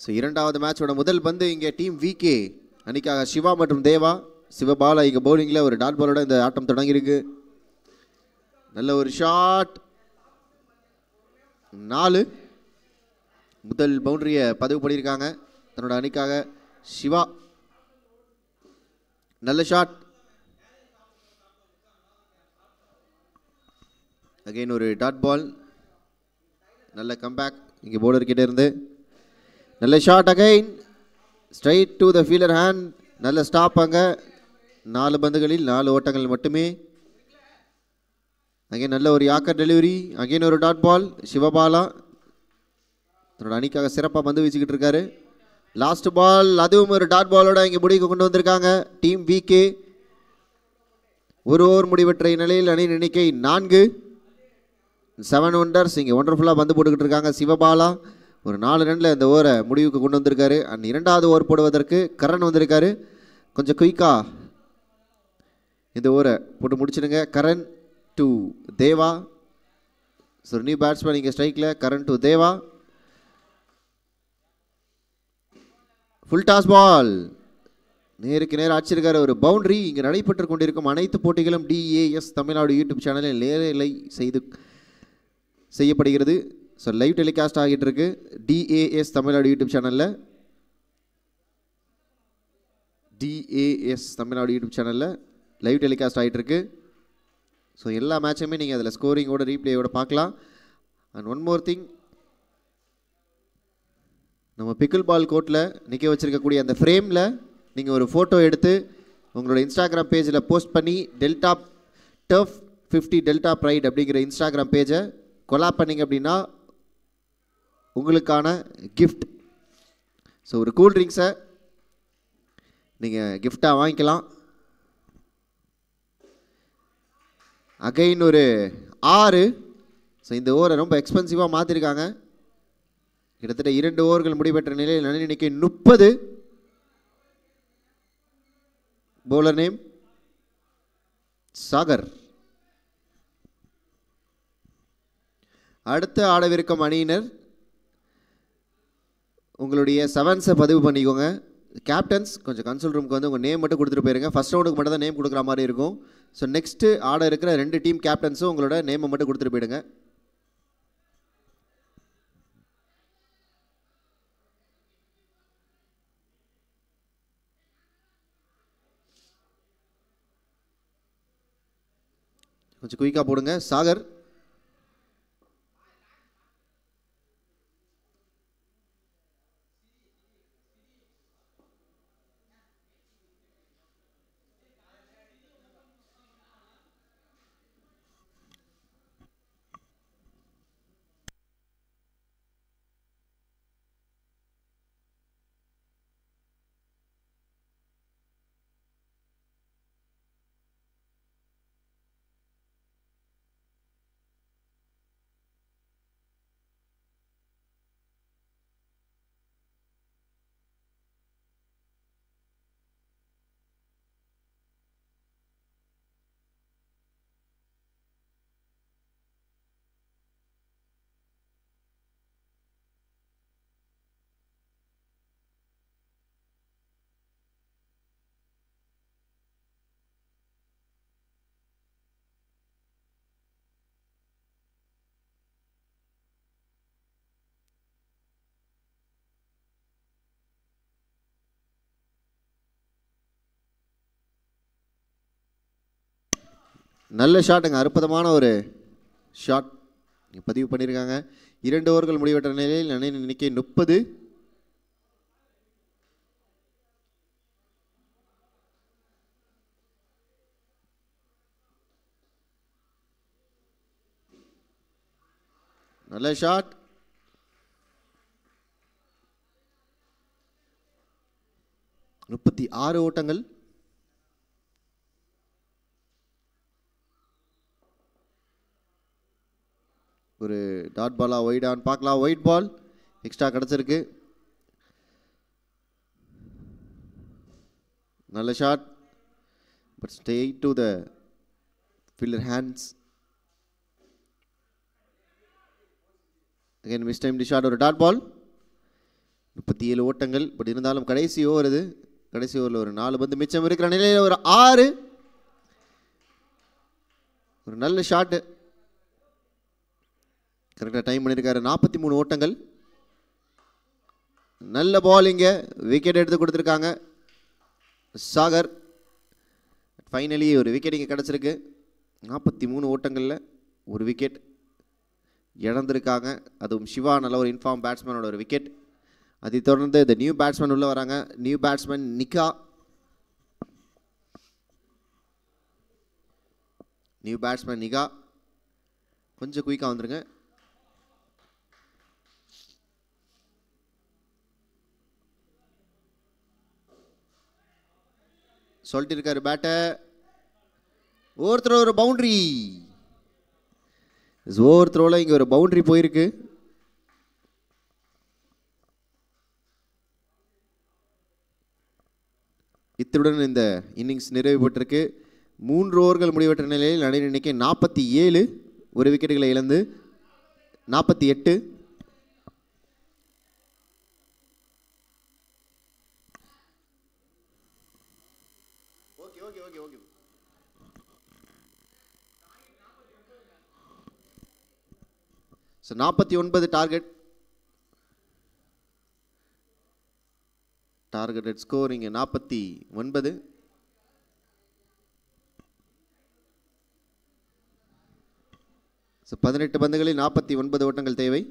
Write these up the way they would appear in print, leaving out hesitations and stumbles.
So இரண்டாவது மேட்சோட முதல் பந்து இங்கே டீம் விகே அணிக்காக சிவா மற்றும் தேவா. சிவபாலா இங்கே பவுலிங்கில் ஒரு டாட் பாலோட இந்த ஆட்டம் தொடங்கியிருக்கு. நல்ல ஒரு ஷாட், 4. முதல் பவுண்டரியை பதிவு பண்ணியிருக்காங்க தன்னோட அணிக்காக சிவா. நல்ல ஷாட், அகைன் ஒரு டாட் பால். நல்ல கம்பேக் இங்கே பவுலர் கிட்ட இருந்து. நல்ல shot, again straight to the fielder hand. நல்ல ஸ்டாப். அங்கே 4 பந்துகளில் 4 ஓட்டங்கள் மட்டுமே. அகைன் நல்ல ஒரு யாக்கர் டெலிவரி. அகைன் ஒரு டாட் பால். சிவபாலா தன்னோட அணிக்காக சிறப்பாக பந்து வீசிக்கிட்டு இருக்காரு. லாஸ்ட் பால், அதுவும் ஒரு டாட் பாலோட இங்கே முடிவுக்கு கொண்டு வந்திருக்காங்க டீம் விகே. ஒரு ஓவர் முடிவற்ற நிலையில் அணியின் எண்ணிக்கை 4. 7 ஒண்டர்ஸ் இங்கே ஒண்டர்ஃபுல்லாக பந்து போட்டுக்கிட்டு இருக்காங்க. சிவபாலா ஒரு 4 ரனில் இந்த ஓவரை முடிவுக்கு கொண்டு வந்திருக்காரு. அண்ட் இரண்டாவது ஓவர் போடுவதற்கு கரண் வந்திருக்காரு. கொஞ்சம் குயிக்காக இந்த ஓவரை போட்டு முடிச்சிடுங்க. Karan to Deva. So new batsman இங்கே ஸ்ட்ரைக்கில். Karan to Deva. Full toss ball, நேருக்கு நேர் அடிச்சிருக்காரு. ஒரு பவுண்டரி. இங்கே நடைபெற்று கொண்டிருக்கும் அனைத்து போட்டிகளும் டிஏஎஸ் தமிழ்நாடு யூடியூப் சேனலில் நேரலை செய்யப்படுகிறது. ஸோ லைவ் டெலிகாஸ்ட் ஆகிட்டு இருக்கு டிஏஎஸ் தமிழ்நாடு யூடியூப் சேனலில். டிஏஎஸ் தமிழ்நாடு யூடியூப் சேனலில் லைவ் டெலிகாஸ்ட் ஆகிட்டு இருக்கு. ஸோ எல்லா மேட்சுமே நீங்கள் அதில் ஸ்கோரிங்கோட ரீப்ளேயோட பார்க்கலாம். அண்ட் ஒன் மோர் திங், நம்ம பிக்கிள் பால் கோர்ட்டில் நிற்க வச்சுருக்கக்கூடிய அந்த ஃப்ரேமில் நீங்கள் ஒரு ஃபோட்டோ எடுத்து உங்களோட இன்ஸ்டாகிராம் பேஜில் போஸ்ட் பண்ணி டெல்டா டர்ஃப் 50 டெல்டா ப்ரைட் அப்படிங்கிற இன்ஸ்டாகிராம் பேஜை கொலாப் பண்ணிங்க அப்படின்னா உங்களுக்கான கிஃப்ட். ஸோ ஒரு கூல்ட்ரிங்க்ஸை நீங்கள் கிஃப்டாக வாங்கிக்கலாம். அகைன் ஒரு 6. ஸோ இந்த ஓவரை ரொம்ப எக்ஸ்பென்சிவாக மாற்றிருக்காங்க. கிட்டத்தட்ட 2 ஓவர்கள் முடிவெற்ற நிலையில் அணி எண்ணிக்கை 30. Bowler name Sagar. அடுத்த ஆடவிருக்கும் அணியினர் உங்களுடைய 7ஸை பதிவு பண்ணிக்கோங்க. கேப்டன்ஸ் கொஞ்சம் கன்சோல் ரூமுக்கு வந்து உங்கள் நேம் மட்டும் கொடுத்துட்டு போயிருங்க. ஃபர்ஸ்ட் ரவுண்டுக்கு மட்டும் தான் நேம் கொடுக்குற மாதிரி இருக்கும். ஸோ நெக்ஸ்ட்டு ஆட இருக்கிற 2 டீம் கேப்டன்ஸும் உங்களோட நேமை மட்டும் கொடுத்துட்டு போயிடுங்க. கொஞ்சம் குயிக்காக போடுங்க. சாகர் நல்ல ஷாட்டுங்க, அற்புதமான ஒரு ஷாட் பதிவு பண்ணியிருக்காங்க. 2 ஓவர்கள் முடிவற்ற நிலையில் அணியின் எண்ணிக்கை 30. நல்ல ஷாட், முப்பத்தி 6 ஓட்டங்கள். ஒரு டாட் பாலா ஒயிடான்னு பார்க்கலாம். ஒயிட் பால் எக்ஸ்ட்ரா கிடச்சிருக்கு. நல்ல shot, but straight to the fielder hands. Again mistime the shot. ஒரு டாட் பால். 37 ஓட்டங்கள். பட் இருந்தாலும் கடைசி ஓவர் இது. கடைசி ஓவரில் ஒரு 4 பந்து மிச்சம் இருக்கிற நிலையில் ஒரு 6. ஒரு நல்ல ஷாட்டு, கரெக்டாக டைம் பண்ணியிருக்காரு. 43 ஓட்டங்கள். நல்ல பாலிங்க, விக்கெட் எடுத்து கொடுத்துருக்காங்க சாகர். ஃபைனலி ஒரு விக்கெட் இங்கே கிடச்சிருக்கு. 43 ஓட்டங்களில் ஒரு விக்கெட் இழந்திருக்காங்க. அதுவும் சிவா நல்ல ஒரு இன்ஃபார்ம் பேட்ஸ்மேனோட ஒரு விக்கெட். அதை தொடர்ந்து இந்த நியூ பேட்ஸ்மேன் உள்ளே வராங்க. New batsman nikah. New batsman nikah, கொஞ்சம் குயிக்காக வந்துருங்க. சொல்லிட்டு இருக்காரு பேட்டை. ஒவ்வொருத்தர் ஒரு பவுண்ட்ரி. ஓவர் த்ரோவில் இங்கே ஒரு பவுண்ட்ரி போயிருக்கு. இத்துடன் இந்த இன்னிங்ஸ் நிறைவு பெற்றிருக்கு. 3 ஓவர்கள் முடிவற்ற நிலையில் அணி எண்ணிக்கை 47, ஒரு விக்கெட்டுகளை இழந்து 48. Okay okay okay okay 49 target score இங்கே 49. ஸோ 18 பந்துகளில் 49 ஓட்டங்கள் தேவை.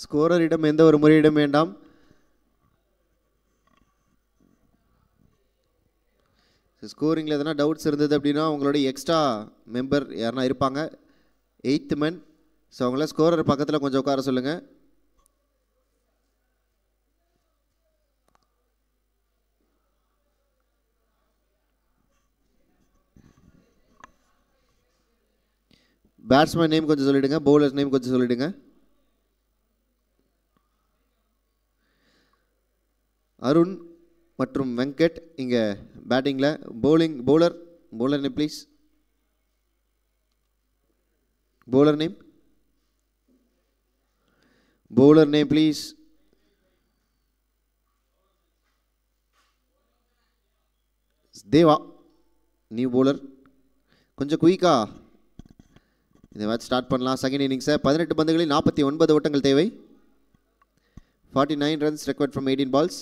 ஸ்கோரரிடம் எந்த ஒரு முறையிடம் வேண்டாம். ஸ்கோரிங்கில் எதனா டவுட்ஸ் இருந்தது அப்படின்னா உங்களோட எக்ஸ்ட்ரா மெம்பர் யாருன்னா இருப்பாங்க, 8th மேன். ஸோ அவங்கள ஸ்கோரர் பக்கத்தில் கொஞ்சம் உட்கார சொல்லுங்கள். பேட்ஸ்மேன் நேம் கொஞ்சம் சொல்லிவிடுங்க, பவுலர்ஸ் நேம் கொஞ்சம் சொல்லிவிடுங்க. அருண் மற்றும் வெங்கட் இங்கே பேட்டிங்கில். Bowler name please. Bowler name please. Deva new bowler. கொஞ்சம் குயிக்கா இந்த மேட்ச் ஸ்டார்ட் பண்ணலாம். செகண்ட் இன்னிங்ஸை 18 பந்துகளில் 49 ஓட்டங்கள் தேவை. 49 runs required from 18 balls.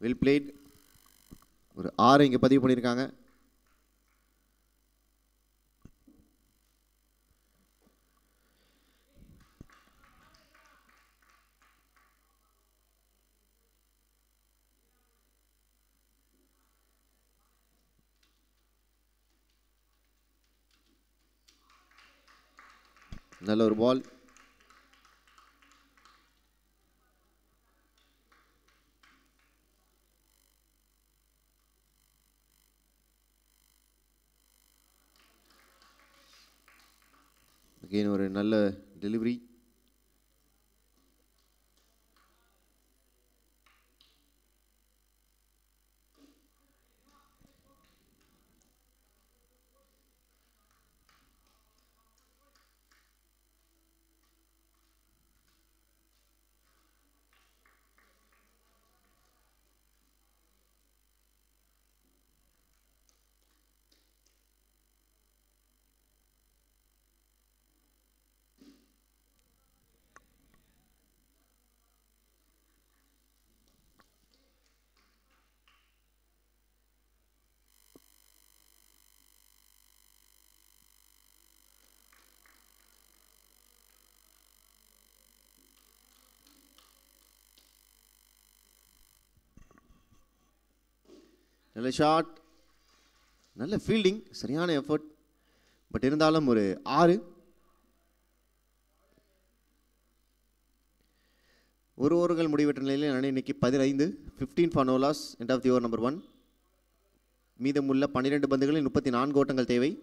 Well plate. ஒரு 6 இங்கே பதிவு பண்ணியிருக்காங்க. நல்ல ஒரு பால். அகைன் ஒரு நல்ல டெலிவரி. நல்ல ஷாட், நல்ல ஃபீல்டிங், சரியான எஃபர்ட். பட் இருந்தாலும் ஒரு 6. ஒரு ஓவர்கள் முடிவெற்ற நிலையில் நான் இன்னைக்கு 15, 15 for no loss. End of the over number 1. மீதமுள்ள 12 பந்துகளில் 34 ஓட்டங்கள் தேவை.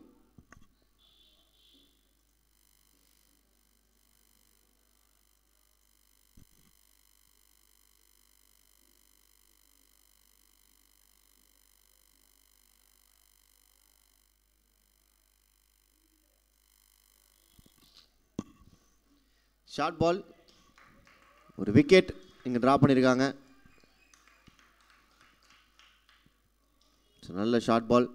ஷார்ட் பால், ஒரு விக்கெட் இங்கே ட்ரா பண்ணியிருக்காங்க. நல்ல ஷார்ட் பால்.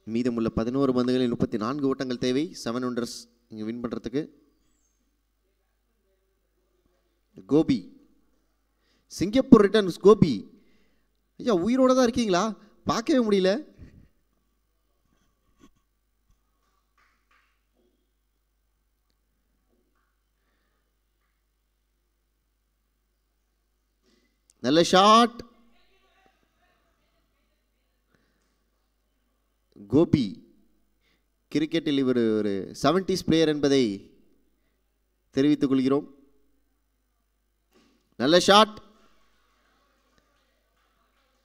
மீதமுள்ள 11 பந்துகளில் 34 ஓட்டங்கள் தேவை. 7 ரன்ஸ் இங்கே வின் பண்ணுறதுக்கு. Gopi, Singapore returns. கோபி ஐயா உயிரோட தான் இருக்கீங்களா? பார்க்கவே முடியல. நல்ல ஷாட். கோபி கிரிக்கெட்டில் இவர் ஒரு 70s பிளேயர் என்பதை தெரிவித்துக் கொள்கிறோம். நல்ல ஷாட்.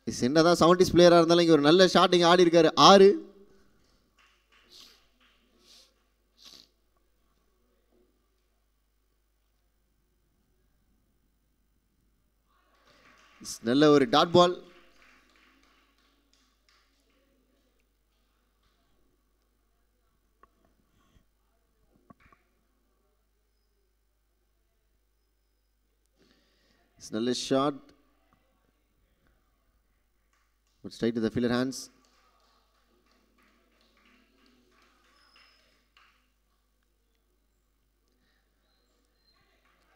என்னதான் 70s பிளேயராக இருந்தாலும் இங்கே ஒரு நல்ல ஷாட் இங்கே ஆடி இருக்காரு. 6. நல்ல ஒரு டாட் பால். நல்ல shot. Straight to the fielder hands.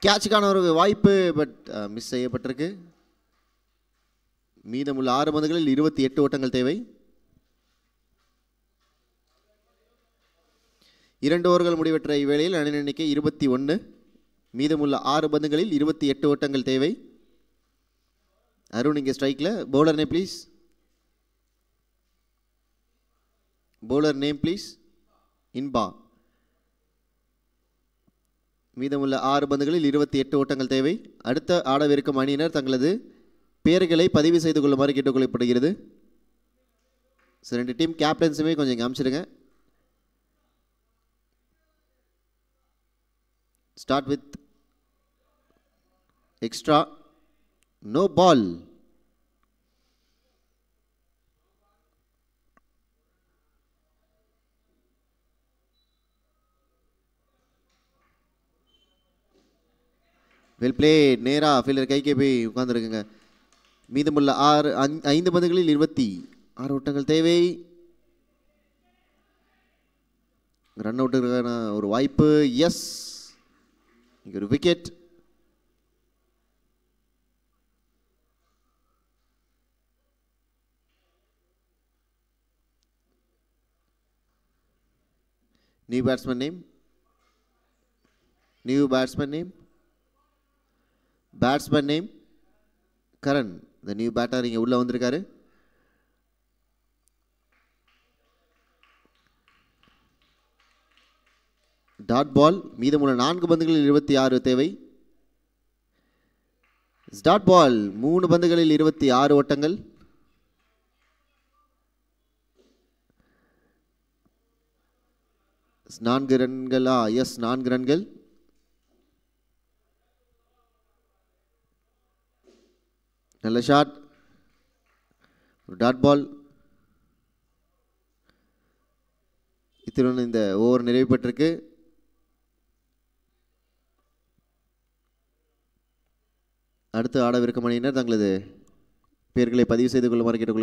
கேட்சுக்கான ஒரு வாய்ப்பு, பட் மிஸ் செய்யப்பட்டிருக்கு. மீதமுள்ள 6 பந்துகளில் 28 ஓட்டங்கள் தேவை. 2 ஓவர்கள் முடிவெற்ற இவ்வேளையில் ரன் எண்ணிக்கை 21. மீதமுள்ள 6 பந்துகளில் 28 ஓட்டங்கள் தேவை. அருண் இங்கே ஸ்ட்ரைக்கில். Bowler name please. Bowler name please. Inba. மீதமுள்ள 6 பந்துகளில் 28 ஓட்டங்கள் தேவை. அடுத்த ஆடவிருக்கும் அணியினர் தங்களது பெயர்களை பதிவு செய்து கொள்ளுமாறு கேட்டுக்கொள்ளப்படுகிறது. 2 டீம் கேப்டன்ஸுமே கொஞ்சம் இங்கே அமைச்சிடுங்க. Start with extra. No ball. Well play. நேராக ஃபீல்டர் கைக்கே போய் உட்காந்துருக்குங்க. மீதமுள்ள 5 பந்துகளில் 26 ஓட்டங்கள் தேவை. ரன் அவுட்டுக்கான ஒரு வாய்ப்பு. எஸ், இங்கே ஒரு wicket. New batsman name. New batsman name. Batsman name Karan. இந்த நியூ பேட்டர் இங்கே உள்ளே வந்திருக்காரு. Dot ball. மீதமுள்ள 4 பந்துகளில் 26 தேவை. Dot ball. 3 பந்துகளில் 26 ஓட்டங்கள். 4 ரன்களா? எஸ், 4 ரன்கள். நல்ல ஷாட், ஒரு டாட் பால். இத்துடன் இந்த ஓவர் நிறைவு பெற்றிருக்கு. அடுத்து ஆடவிருக்கும் அணியினர் தங்களது பெயர்களை பதிவு செய்து கொள்ளுமாறு கேட்டுக்கொள்கிறேன்.